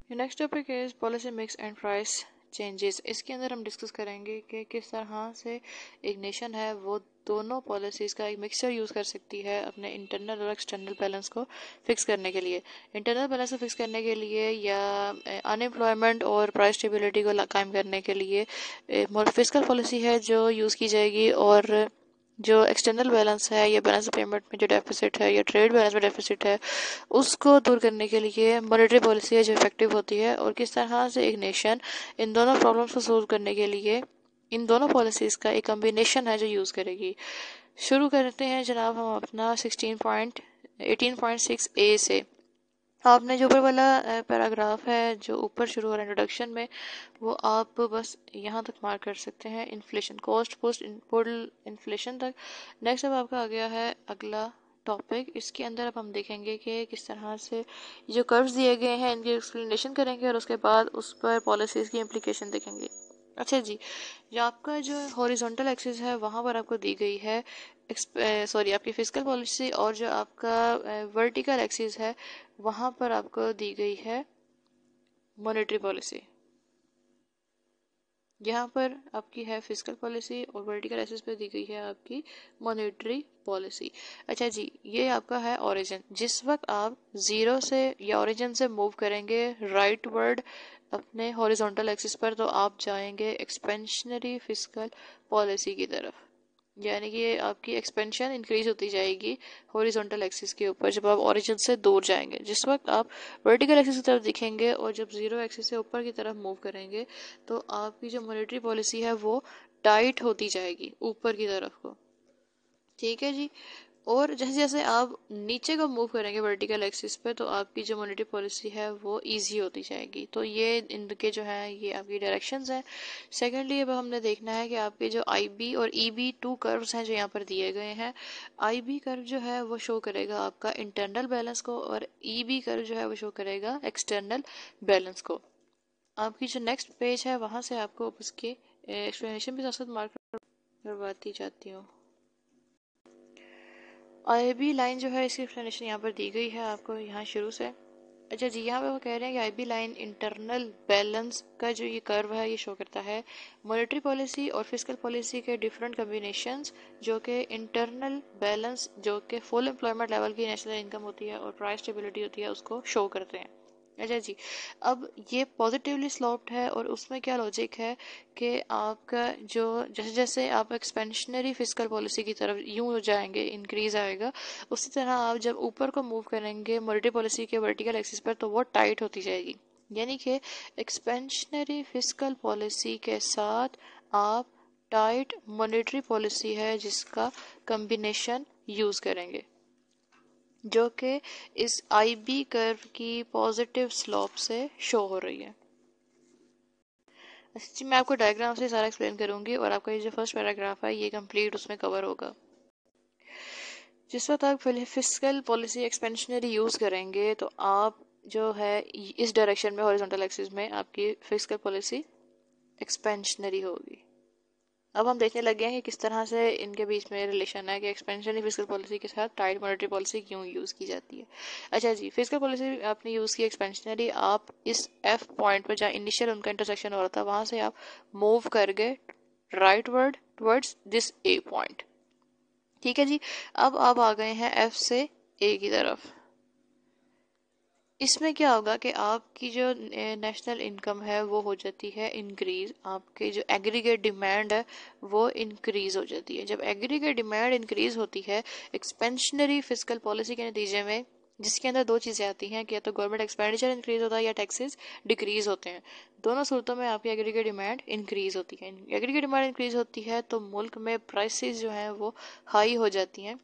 Next topic is policy mix and price changes. इसके अंदर हम डिस्कस करेंगे कि किस तरह से एक नेशन है वो दोनों पॉलिसीज़ का एक मिक्सचर यूज़ कर सकती है अपने इंटरनल और एक्सटर्नल बैलेंस को फिक्स करने के लिए। इंटरनल बैलेंस को फिक्स करने के लिए या अनएम्प्लॉयमेंट और प्राइस स्टेबिलिटी को कायम करने के लिए फिस्कल पॉलिसी है जो यूज़ की जाएगी, और जो एक्सटर्नल बैलेंस है या बैलेंस पेमेंट में जो डेफिसिट है या ट्रेड बैलेंस में डेफिसिट है उसको दूर करने के लिए मॉनेटरी पॉलिसी है जो इफेक्टिव होती है। और किस तरह से एक नेशन इन दोनों प्रॉब्लम्स को सोल्व करने के लिए इन दोनों पॉलिसीज़ का एक कम्बिनेशन है जो यूज़ करेगी। शुरू करते हैं जनाब हम अपना 18.6 ए से। आपने जो ऊपर वाला पैराग्राफ है जो ऊपर शुरू हो रहा है इंट्रोडक्शन में, वो आप बस यहाँ तक मार्क कर सकते हैं, inflation cost post input inflation तक। नेक्स्ट अब आपका आ गया है अगला टॉपिक। इसके अंदर अब हम देखेंगे कि किस तरह से जो कर्व्स दिए गए हैं इनकी एक्सप्लेनेशन करेंगे और उसके बाद उस पर पॉलिसीज़ की इम्प्लीकेशन देखेंगे। अच्छा जी, जो आपका जो हॉरिजॉन्टल एक्सिस है वहाँ पर आपको दी गई है आपकी फिस्कल पॉलिसी, और जो आपका वर्टिकल एक्सिस है वहाँ पर आपको दी गई है मॉनेटरी पॉलिसी। यहाँ पर आपकी है फिस्कल पॉलिसी और वर्टिकल एक्सिस पे दी गई है आपकी मॉनेटरी पॉलिसी। अच्छा जी, ये आपका है ओरिजिन। जिस वक्त आप जीरो से या ओरिजिन से मूव करेंगे राइट वर्ड अपने हॉरिजॉन्टल एक्सिस पर, तो आप जाएंगे एक्सपेंशनरी फिस्कल पॉलिसी की तरफ। यानी कि आपकी एक्सपेंशन इंक्रीज होती जाएगी हॉरिजॉन्टल एक्सिस के ऊपर जब आप ओरिजिन से दूर जाएंगे। जिस वक्त आप वर्टिकल एक्सिस की तरफ दिखेंगे और जब जीरो एक्सिस से ऊपर की तरफ मूव करेंगे तो आपकी जो मॉनेटरी पॉलिसी है वो टाइट होती जाएगी ऊपर की तरफ को। ठीक है जी। और जैसे जैसे आप नीचे को मूव करेंगे वर्टिकल एक्सिस पे तो आपकी जो मॉनेटरी पॉलिसी है वो इजी होती जाएगी। तो ये इनके जो है ये आपकी डायरेक्शंस हैं। सेकेंडली अब हमने देखना है कि आपके जो आई बी और ई बी टू कर्व्स हैं जो यहाँ पर दिए गए हैं। आई बी कर्व जो है वो शो करेगा आपका इंटरनल बैलेंस को, और ई बी कर्व जो है वो शो करेगा एक्सटर्नल बैलेंस को। आपकी जो नेक्स्ट पेज है वहाँ से आपको उसकी एक्सप्लेनेशन भी साथ साथ मार्क करवाती जाती हूँ। आईबी लाइन जो है इसकी एक्सप्लेनेशन यहाँ पर दी गई है आपको यहाँ शुरू से। अच्छा जी, यहाँ पे वो कह रहे हैं कि आईबी लाइन इंटरनल बैलेंस का जो ये कर्व है ये शो करता है मॉनेटरी पॉलिसी और फिस्कल पॉलिसी के डिफरेंट कम्बिनेशंस, जो कि इंटरनल बैलेंस जो कि फुल एम्प्लॉयमेंट लेवल की नेशनल इनकम होती है और प्राइस स्टेबिलिटी होती है उसको शो करते हैं। अच्छा जी, अब ये पॉजिटिवली स्लोप्ड है और उसमें क्या लॉजिक है कि आपका जो जैसे जैसे आप एक्सपेंशनरी फिस्कल पॉलिसी की तरफ यूं हो जाएंगे इंक्रीज आएगा, उसी तरह आप जब ऊपर को मूव करेंगे मॉनेटरी पॉलिसी के वर्टिकल एक्सिस पर तो वो टाइट होती जाएगी। यानी कि एक्सपेंशनरी फिस्कल पॉलिसी के साथ आप टाइट मॉनेटरी पॉलिसी है जिसका कम्बिनेशन यूज करेंगे, जो कि इस आई बी कर्व की पॉजिटिव स्लोप से शो हो रही है। अच्छा जी, मैं आपको डायग्राम से सारा एक्सप्लेन करूंगी और आपका ये जो फर्स्ट पैराग्राफ है ये कंप्लीट उसमें कवर होगा। जिस वक्त आप फिस्कल पॉलिसी एक्सपेंशनरी यूज़ करेंगे तो आप जो है इस डायरेक्शन में हॉरिजॉन्टल एक्सिस में आपकी फिस्कल पॉलिसी एक्सपेंशनरी होगी। अब हम देखने लगे हैं कि किस तरह से इनके बीच में रिलेशन है कि एक्सपेंशनरी फिस्कल पॉलिसी के साथ टाइट मॉनेटरी पॉलिसी क्यों यूज़ की जाती है। अच्छा जी, फिस्कल पॉलिसी आपने यूज़ की एक्सपेंशनरी, आप इस एफ पॉइंट पर जहाँ इनिशियल उनका इंटरसेक्शन हो रहा था वहाँ से आप मूव कर गए right word towards this A point. ठीक है जी, अब आप आ गए हैं एफ से ए की तरफ। इसमें क्या होगा कि आपकी जो नेशनल इनकम है वो हो जाती है इंक्रीज, आपकी जो एग्रीगेट डिमांड है वो इंक्रीज हो जाती है। जब एग्रीगेट डिमांड इंक्रीज होती है एक्सपेंशनरी फिस्कल पॉलिसी के नतीजे में, जिसके अंदर दो चीज़ें आती हैं कि या तो गवर्नमेंट एक्सपेंडिचर इंक्रीज होता है या टैक्सेस डिक्रीज होते हैं। दोनों सूरतों में आपकी एग्रीगेट डिमांड इंक्रीज होती है। एग्रीगेट डिमांड इंक्रीज होती है तो मुल्क में प्राइसेस जो हैं वो हाई हो जाती हैं।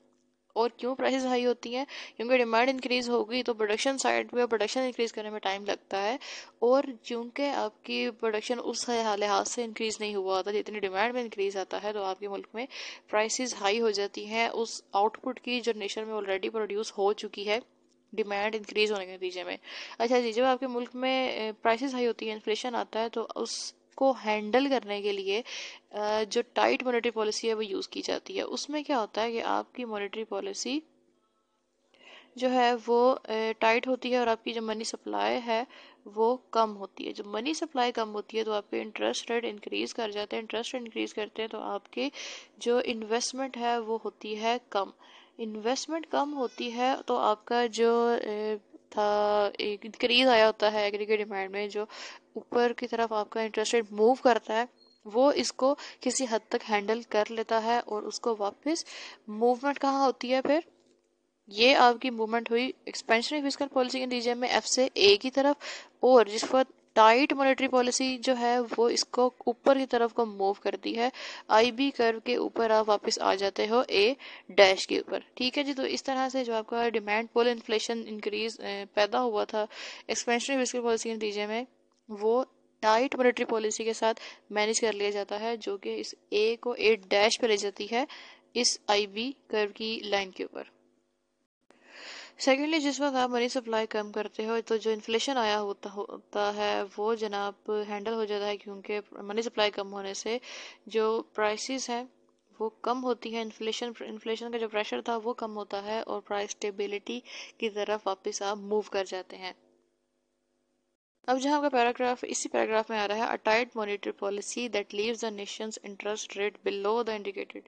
और क्यों प्राइसेस हाई होती हैं? क्योंकि डिमांड इंक्रीज होगी तो प्रोडक्शन साइड पे प्रोडक्शन इंक्रीज करने में टाइम लगता है, और चूंकि आपकी प्रोडक्शन उस लिहाज से इंक्रीज नहीं हुआ होता जितनी डिमांड में इंक्रीज आता है, तो आपके मुल्क में प्राइसेस हाई हो जाती हैं उस आउटपुट की जो नेशन में ऑलरेडी प्रोड्यूस हो चुकी है डिमांड इंक्रीज होने के नतीजे में। अच्छा जी, जब आपके मुल्क में प्राइसेस हाई होती है, इन्फ्लेशन आता है, तो उसको हैंडल करने के लिए जो टाइट मॉनेटरी पॉलिसी है वो यूज़ की जाती है। उसमें क्या होता है कि आपकी मॉनेटरी पॉलिसी जो है वो टाइट होती है और आपकी जो मनी सप्लाई है वो कम होती है। जब मनी सप्लाई कम होती है तो आपके इंटरेस्ट रेट इंक्रीज कर जाते हैं। इंटरेस्ट रेट इंक्रीज करते हैं तो आपकी जो इन्वेस्टमेंट है वो होती है कम। इन्वेस्टमेंट कम होती है तो आपका जो था एक इंक्रीज आया होता है एग्रीगेट डिमांड में, जो ऊपर की तरफ आपका इंटरेस्ट रेट मूव करता है, वो इसको किसी हद तक हैंडल कर लेता है और उसको वापस मूवमेंट कहाँ होती है फिर, ये आपकी मूवमेंट हुई एक्सपेंशनरी फिस्कल पॉलिसी के नतीजे में एफ से ए की तरफ, और जिस पर टाइट मॉनेटरी पॉलिसी जो है वो इसको ऊपर की तरफ को मूव करती है। आई बी कर्व के ऊपर आप वापस आ जाते हो ए डैश के ऊपर। ठीक है जी, तो इस तरह से जो आपका डिमांड पुल इन्फ्लेशन इंक्रीज पैदा हुआ था एक्सपेंशनरी फिस्कल पॉलिसी के नतीजे में, वो टाइट मॉनेटरी पॉलिसी के साथ मैनेज कर लिया जाता है, जो कि इस ए को ए डैश पे ले जाती है इस आई बी कर्व की लाइन के ऊपर। सेकेंडली, जिस वक्त आप मनी सप्लाई कम करते हो तो जो इन्फ्लेशन आया होता है वो जनाब हैंडल हो जाता है, क्योंकि मनी सप्लाई कम होने से जो प्राइसेस हैं वो कम होती है। इन्फ्लेशन का जो प्रेशर था वो कम होता है और प्राइस स्टेबिलिटी की तरफ वापस आप मूव कर जाते हैं। अब जहाँ आपका पैराग्राफ इसी पैराग्राफ में आ रहा है, a tight monetary policy that leaves the Nations interest rate below the indicated.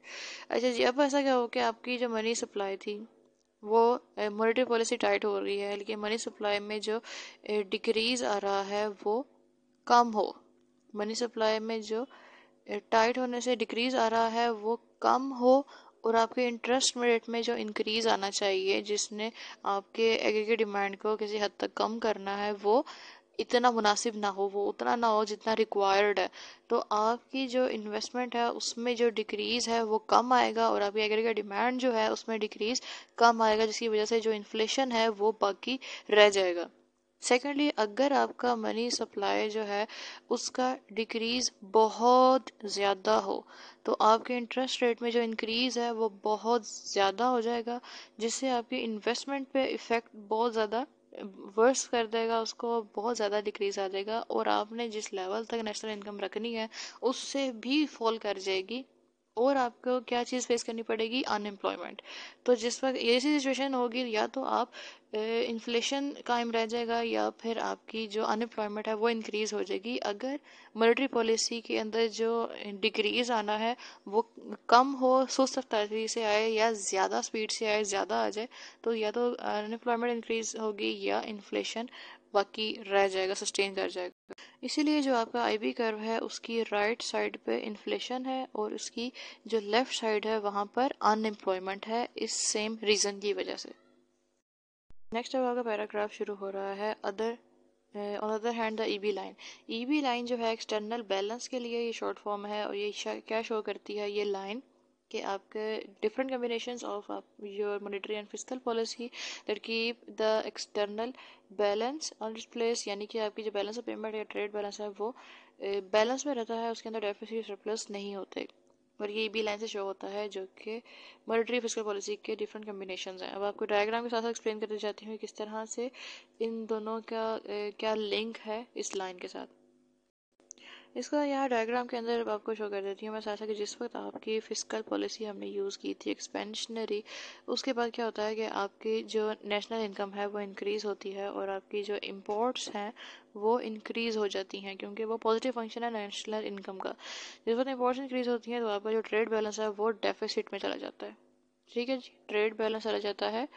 अच्छा जी, अब ऐसा क्या हो कि आपकी जो मनी सप्लाई थी वो मॉनेटरी पॉलिसी टाइट हो रही है, लेकिन मनी सप्लाई में जो डिक्रीज आ रहा है वो कम हो। मनी सप्लाई में जो टाइट होने से डिक्रीज आ रहा है वो कम हो, और आपके इंटरेस्ट रेट में जो इंक्रीज आना चाहिए जिसने आपके एग्रीगेट डिमांड को किसी हद तक कम करना है वो इतना मुनासिब ना हो, वो उतना ना हो जितना रिक्वायर्ड है। तो आपकी जो इन्वेस्टमेंट है उसमें जो डिक्रीज है वो कम आएगा और आपकी एग्रीगेट डिमांड जो है उसमें डिक्रीज कम आएगा, जिसकी वजह से जो इन्फ्लेशन है वो बाकी रह जाएगा। सेकेंडली, अगर आपका मनी सप्लाई जो है उसका डिक्रीज बहुत ज़्यादा हो तो आपके इंटरेस्ट रेट में जो इंक्रीज है वो बहुत ज़्यादा हो जाएगा, जिससे आपकी इन्वेस्टमेंट पे इफ़ेक्ट बहुत ज़्यादा वर्स कर देगा, उसको बहुत ज़्यादा डिक्रीज आ जाएगा और आपने जिस लेवल तक नेशनल इनकम रखनी है उससे भी फॉल कर जाएगी, और आपको क्या चीज़ फेस करनी पड़ेगी, अनएम्प्लॉयमेंट। तो जिस वक्त ऐसी सिचुएशन होगी या तो आप इन्फ्लेशन कायम रह जाएगा या फिर आपकी जो अनएम्प्लॉयमेंट है वो इंक्रीज हो जाएगी। अगर मॉनेटरी पॉलिसी के अंदर जो डिक्रीज आना है वो कम हो, सुस्त रफ्तारी से आए या ज़्यादा स्पीड से आए, ज़्यादा आ जाए, तो या तो अनएम्प्लॉयमेंट इंक्रीज होगी या इन्फ्लेशन बाकी रह जाएगा, सस्टेन कर जाएगा। इसीलिए जो आपका आईबी कर्व है उसकी राइट साइड पे इन्फ्लेशन है और उसकी जो लेफ्ट साइड है वहाँ पर अनएम्प्लॉयमेंट है, इस सेम रीज़न की वजह से। नेक्स्ट अब आपका पैराग्राफ शुरू हो रहा है other on other hand the EB line. EB line जो है एक्सटर्नल बैलेंस के लिए ये शॉर्ट फॉर्म है, और ये क्या शो करती है ये लाइन कि आपके different combinations of your monetary and fiscal policy that keep the external balance on its place, यानी कि आपकी जो बैलेंस ऑफ पेमेंट या ट्रेड बैलेंस है वो बैलेंस में रहता है, उसके अंदर डेफिसिट सरप्लस नहीं होते। और ये बी लाइन से शो होता है, जो कि मॉनेटरी फिस्कल पॉलिसी के डिफरेंट कम्बिनेशंस हैं। अब आपको डायग्राम के साथ साथ एक्सप्लेन करते जाती हूँ किस तरह से इन दोनों का क्या लिंक है इस लाइन के साथ। इसका यहाँ डायग्राम के अंदर आपको शो कर देती हूँ मैं साथ, कि जिस वक्त आपकी फिस्कल पॉलिसी हमने यूज़ की थी एक्सपेंशनरी, उसके बाद क्या होता है कि आपकी जो नेशनल इनकम है वो इंक्रीज़ होती है और आपकी जो इम्पोर्ट्स हैं वो इंक्रीज़ हो जाती हैं, क्योंकि वो पॉजिटिव फंक्शन है नेशनल इनकम का। जिस वक्त इम्पोर्ट्स इंक्रीज़ होती हैं तो आपका जो ट्रेड बैलेंस है वो डेफिसिट में चला जाता है। ठीक है जी, ट्रेड बैलेंस चला जाता है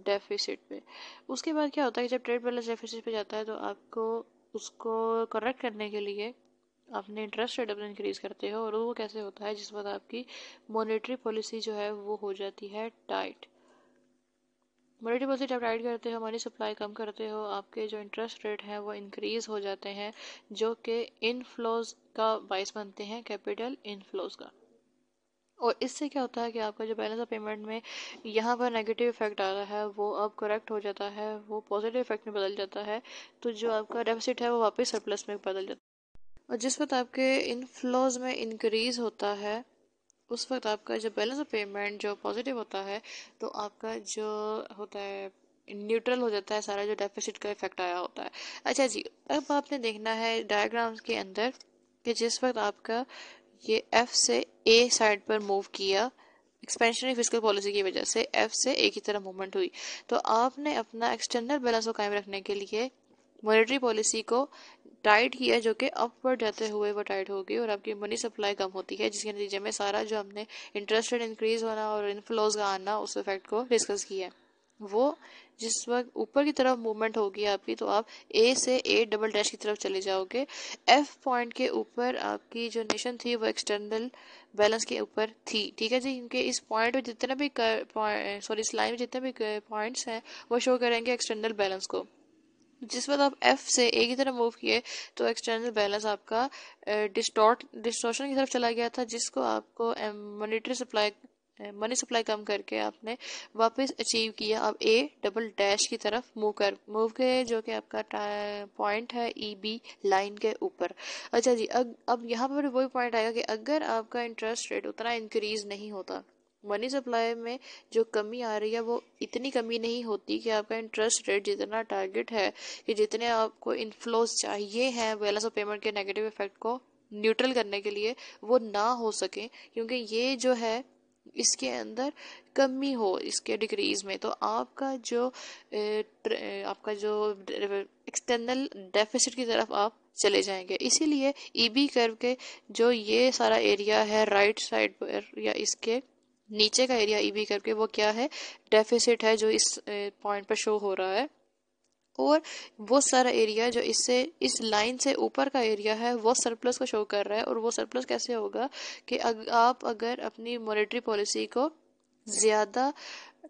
डेफिसिट पे। उसके बाद क्या होता है कि जब ट्रेड बैलेंस डेफिसिट पे जाता है तो आपको उसको करेक्ट करने के लिए अपने इंटरेस्ट रेट अपने इंक्रीज करते हो, और वो कैसे होता है जिस वक्त आपकी मॉनेटरी पॉलिसी जो है वो हो जाती है टाइट। मॉनेटरी पॉलिसी जब टाइट करते हो, मनी सप्लाई कम करते हो, आपके जो इंटरेस्ट रेट हैं वो इंक्रीज हो जाते हैं, जो कि इनफ्लोज का बायस बनते हैं, कैपिटल इनफ्लोज का। और इससे क्या होता है कि आपका जो बैलेंस ऑफ पेमेंट में यहाँ पर नेगेटिव इफेक्ट आ रहा है वो अब करेक्ट हो जाता है, वो पॉजिटिव इफेक्ट में बदल जाता है, तो जो आपका डेफिसिट है वो वापस सरप्लस में बदल जाता है। और जिस वक्त आपके इनफ्लोज में इंक्रीज होता है उस वक्त आपका जो बैलेंस ऑफ पेमेंट जो पॉजिटिव होता है, तो आपका जो होता है न्यूट्रल हो जाता है सारा जो डेफिसिट का इफेक्ट आया होता है। अच्छा जी, अब आपने देखना है डायग्राम्स के अंदर कि जिस वक्त आपका ये एफ से ए साइड पर मूव किया एक्सपेंशनरी फिस्कल पॉलिसी की वजह से एफ से ए की तरफ मूवमेंट हुई, तो आपने अपना एक्सटर्नल बैलेंस को कायम रखने के लिए मॉनेटरी पॉलिसी को टाइट किया, जो कि अपवर्ड जाते हुए वो टाइट होगी और आपकी मनी सप्लाई कम होती है, जिसके नतीजे में सारा जो हमने इंटरेस्ट रेट इंक्रीज होना और इनफ्लोज का आना उस इफेक्ट को डिस्कस किया। वो जिस वक्त ऊपर की तरफ मूवमेंट होगी आपकी, तो आप ए से ए डबल डैश की तरफ चले जाओगे। एफ पॉइंट के ऊपर आपकी जो नेशन थी वो एक्सटर्नल बैलेंस के ऊपर थी, ठीक है जी, क्योंकि इस पॉइंट में जितने भी इस लाइन में जितने भी पॉइंट्स हैं वो शो करेंगे एक्सटर्नल बैलेंस को। जिस वक्त आप एफ से ए की तरफ मूव किए तो एक्सटर्नल बैलेंस आपका डिस्टॉर्शन की तरफ चला गया था, जिसको आपको मनी सप्लाई कम करके आपने वापस अचीव किया। अब ए डबल डैश की तरफ मूव गए, जो कि आपका पॉइंट है ई बी लाइन के ऊपर। अच्छा जी, अब यहाँ पर वही पॉइंट आएगा कि अगर आपका इंटरेस्ट रेट उतना इंक्रीज नहीं होता, मनी सप्लाई में जो कमी आ रही है वो इतनी कमी नहीं होती कि आपका इंटरेस्ट रेट जितना टारगेट है कि जितने आपको इनफ्लोज चाहिए हैं बैलेंस ऑफ पेमेंट के नेगेटिव इफेक्ट को न्यूट्रल करने के लिए, वो ना हो सके, क्योंकि ये जो है इसके अंदर कमी हो इसके डिक्रीज में, तो आपका जो एक्सटर्नल डेफिसिट की तरफ आप चले जाएंगे। इसीलिए ईबी कर्व के जो ये सारा एरिया है राइट साइड पर या इसके नीचे का एरिया ईबी करके वो क्या है, डेफिसिट है, जो इस पॉइंट पर शो हो रहा है। और वो सारा एरिया जो इससे इस लाइन से ऊपर का एरिया है वो सरप्लस को शो कर रहा है। और वो सरप्लस कैसे होगा कि आप अगर अपनी मॉनेटरी पॉलिसी को ज्यादा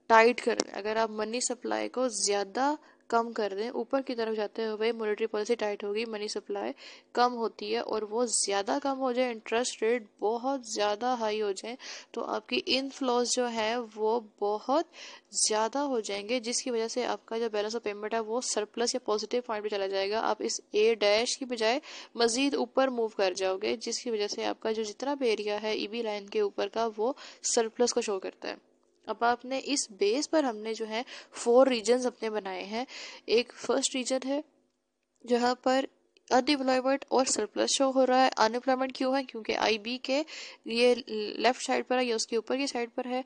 टाइट कर दें, अगर आप मनी सप्लाई को ज्यादा कम कर दें, ऊपर की तरफ जाते हुए मॉनेटरी पॉलिसी टाइट होगी, मनी सप्लाई कम होती है और वो ज़्यादा कम हो जाए, इंटरेस्ट रेट बहुत ज़्यादा हाई हो जाए, तो आपकी इनफ्लोज जो है वो बहुत ज़्यादा हो जाएंगे, जिसकी वजह से आपका जो बैलेंस ऑफ पेमेंट है वो सरप्लस या पॉजिटिव पॉइंट पे चला जाएगा। आप इस ए डैश की बजाय मजीद ऊपर मूव कर जाओगे, जिसकी वजह से आपका जो जितना भी एरिया है ईबी लाइन के ऊपर का वो सरप्लस को शो करता है। अब आपने इस बेस पर हमने जो है 4 रीजन्स अपने बनाए हैं। एक फर्स्ट रीजन है जहाँ पर अनएम्प्लॉयमेंट और सरप्लस शो हो रहा है। अनएम्प्लॉयमेंट क्यों है, क्योंकि आईबी के ये लेफ्ट साइड पर है या उसके ऊपर की साइड पर है,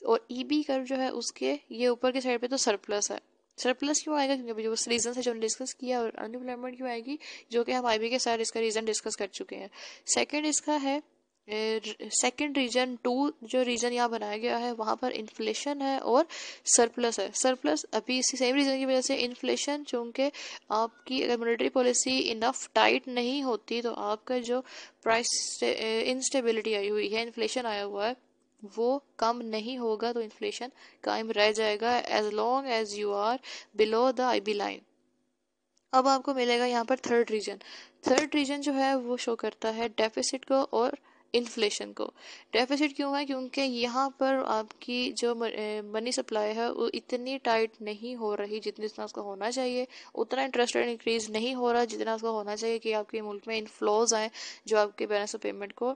और ईबी कर्व जो है उसके ये ऊपर की साइड पे तो सरप्लस है। सरप्लस क्यों आएगा, क्योंकि जो उस रीजन से जो डिस्कस किया। और अनएम्प्लॉयमेंट क्यों आएगी, जो कि हम आईबी के साथ इसका रीजन डिस्कस कर चुके हैं। सेकंड इसका है सेकंड रीजन 2, जो रीजन यहाँ बनाया गया है वहां पर इन्फ्लेशन है और सरप्लस है। सरप्लस अभी इसी सेम रीजन की वजह से इन्फ्लेशन, चूंकि आपकी अगर मॉनेटरी पॉलिसी इनफ टाइट नहीं होती तो आपका जो प्राइस इंस्टेबिलिटी आई हुई है, इन्फ्लेशन आया हुआ है, वो कम नहीं होगा, तो इन्फ्लेशन कायम रह जाएगा as long as you are below the IB line. अब आपको मिलेगा यहाँ पर थर्ड रीजन। थर्ड रीजन जो है वो शो करता है डेफिसिट को और इन्फ्लेशन को। डेफिसिट क्यों है, क्योंकि यहाँ पर आपकी जो मनी सप्लाई है वो इतनी टाइट नहीं हो रही जितना उसका होना चाहिए, उतना इंटरेस्ट रेट इंक्रीज नहीं हो रहा जितना उसका होना चाहिए कि आपके मुल्क में इनफ्लोज आए जो आपके बैलेंस ऑफ पेमेंट को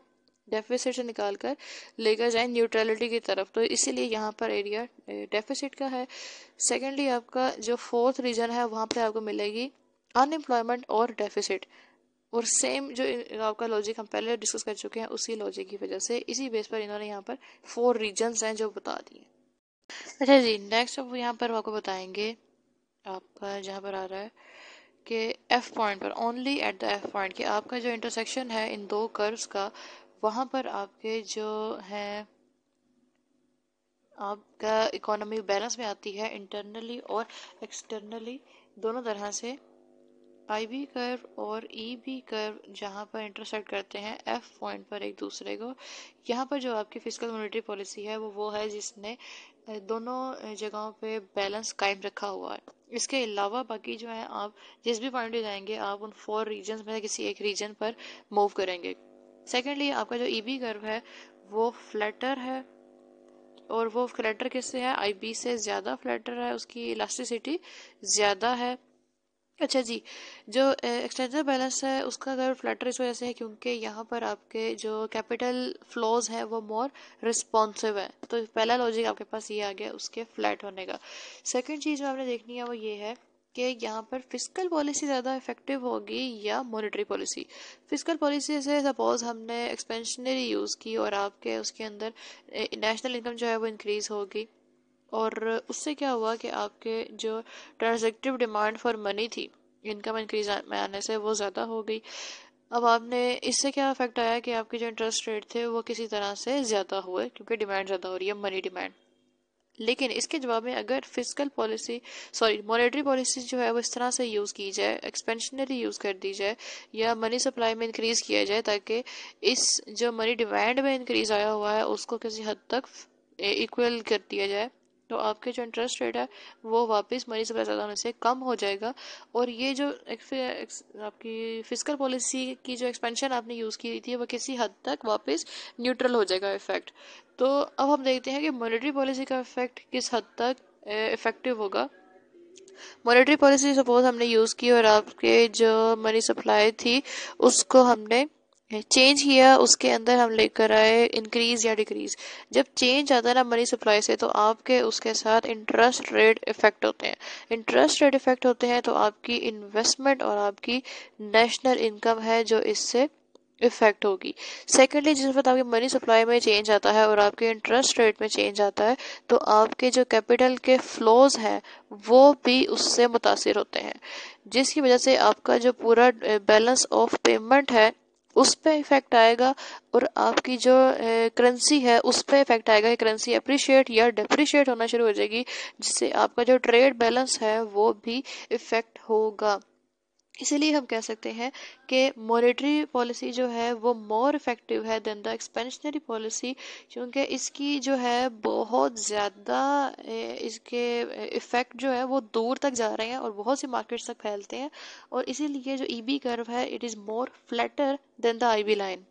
डेफिसिट से निकाल कर लेकर जाए न्यूट्रलिटी की तरफ, तो इसीलिए यहाँ पर एरिया डेफिसिट का है। सेकेंडली आपका जो फोर्थ रीजन है वहाँ पे आपको मिलेगी अनएम्प्लॉयमेंट और डेफिसिट। और सेम जो आपका लॉजिक हम पहले डिस्कस कर चुके हैं उसी लॉजिक की वजह से इसी बेस पर इन्होंने यहाँ पर 4 रीजन्स हैं जो बता दिए। अच्छा जी, नेक्स्ट अब यहाँ पर आपको बताएंगे आपका जहाँ पर आ रहा है कि एफ पॉइंट पर only at the F point कि आपका जो इंटरसेक्शन है इन दो कर्व्स का, वहाँ पर आपके जो है आपका इकोनॉमी बैलेंस में आती है इंटरनली और एक्सटर्नली दोनों तरह से। आईबी कर्व और ईबी कर्व जहाँ पर इंटरसेक्ट करते हैं एफ पॉइंट पर एक दूसरे को, यहाँ पर जो आपकी फिस्कल मॉनेटरी पॉलिसी है वो है जिसने दोनों जगहों पे बैलेंस कायम रखा हुआ है। इसके अलावा बाकी जो है आप जिस भी पॉइंट पे जाएंगे आप उन 4 रीजन्स में से किसी एक रीजन पर मूव करेंगे। सेकेंडली आपका जो ईबी कर्व है वो फ्लैटर है, और वो फ्लैटर किससे है, आईबी से ज़्यादा फ्लैटर है, उसकी इलास्टिसिटी ज़्यादा है। अच्छा जी, जो एक्सटेंजर बैलेंस है उसका अगर फ्लैटर इस वजह से है क्योंकि यहाँ पर आपके जो कैपिटल फ्लोज है वो मोर रिस्पॉन्सिव है, तो पहला लॉजिक आपके पास ये आ गया उसके फ्लैट होने का। सेकंड चीज़ जो आपने देखनी है वो ये है कि यहाँ पर फिस्कल पॉलिसी ज़्यादा इफेक्टिव होगी या मॉनेटरी पॉलिसी। फिस्कल पॉलिसी से सपोज हमने एक्सपेंशनरी यूज़ की और आपके उसके अंदर नेशनल इनकम जो है वो इंक्रीज़ होगी, और उससे क्या हुआ कि आपके जो ट्रांजैक्टिव डिमांड फॉर मनी थी इनकम इंक्रीज में आने से वो ज़्यादा हो गई। अब आपने इससे क्या इफेक्ट आया कि आपके जो इंटरेस्ट रेट थे वो किसी तरह से ज़्यादा हुए क्योंकि डिमांड ज़्यादा हो रही है, मनी डिमांड। लेकिन इसके जवाब में अगर फिजिकल पॉलिसी मॉनेटरी पॉलिसी जो है वो इस तरह से यूज़ की जाए, एक्सपेंशनरी यूज़ कर दी जाए या मनी सप्लाई में इंक्रीज़ किया जाए ताकि इस जो मनी डिमांड में इंक्रीज़ आया हुआ है उसको किसी हद तक इक्वल कर दिया जाए, तो आपके जो इंटरेस्ट रेट है वो वापस मनी सप्लाई ज़्यादा होने से कम हो जाएगा। और ये जो आपकी फिजिकल पॉलिसी की जो एक्सपेंशन आपने यूज़ की थी वो किसी हद तक वापस न्यूट्रल हो जाएगा इफेक्ट। तो अब हम देखते हैं कि मॉनेटरी पॉलिसी का इफेक्ट किस हद तक इफेक्टिव होगा। मॉनेटरी पॉलिसी सपोज हमने यूज़ की और आपके जो मनी सप्लाई थी उसको हमने चेंज किया, उसके अंदर हम लेकर आए इंक्रीज या डिक्रीज। जब चेंज आता है ना मनी सप्लाई से, तो आपके उसके साथ इंटरेस्ट रेट इफेक्ट होते हैं। इंटरेस्ट रेट इफेक्ट होते हैं तो आपकी इन्वेस्टमेंट और आपकी नेशनल इनकम है जो इससे इफेक्ट होगी। सेकेंडली, जिस वक्त आपकी मनी सप्लाई में चेंज आता है और आपके इंटरेस्ट रेट में चेंज आता है तो आपके जो कैपिटल के फ्लोज हैं वो भी उससे मुतासिर होते हैं, जिसकी वजह से आपका जो पूरा बैलेंस ऑफ पेमेंट है उस पर इफेक्ट आएगा और आपकी जो करेंसी है उस पर इफेक्ट आएगा कि करेंसी अप्रिशिएट या डिप्रिशिएट होना शुरू हो जाएगी, जिससे आपका जो ट्रेड बैलेंस है वो भी इफेक्ट होगा। इसीलिए हम कह सकते हैं कि मॉनेटरी पॉलिसी जो है वो मोर इफेक्टिव है देन द एक्सपेंशनरी पॉलिसी, क्योंकि इसकी जो है बहुत ज़्यादा इसके इफ़ेक्ट जो है वो दूर तक जा रहे हैं और बहुत सी मार्केट्स तक फैलते हैं, और इसीलिए जो ईबी कर्व है it is more flatter than the IB line.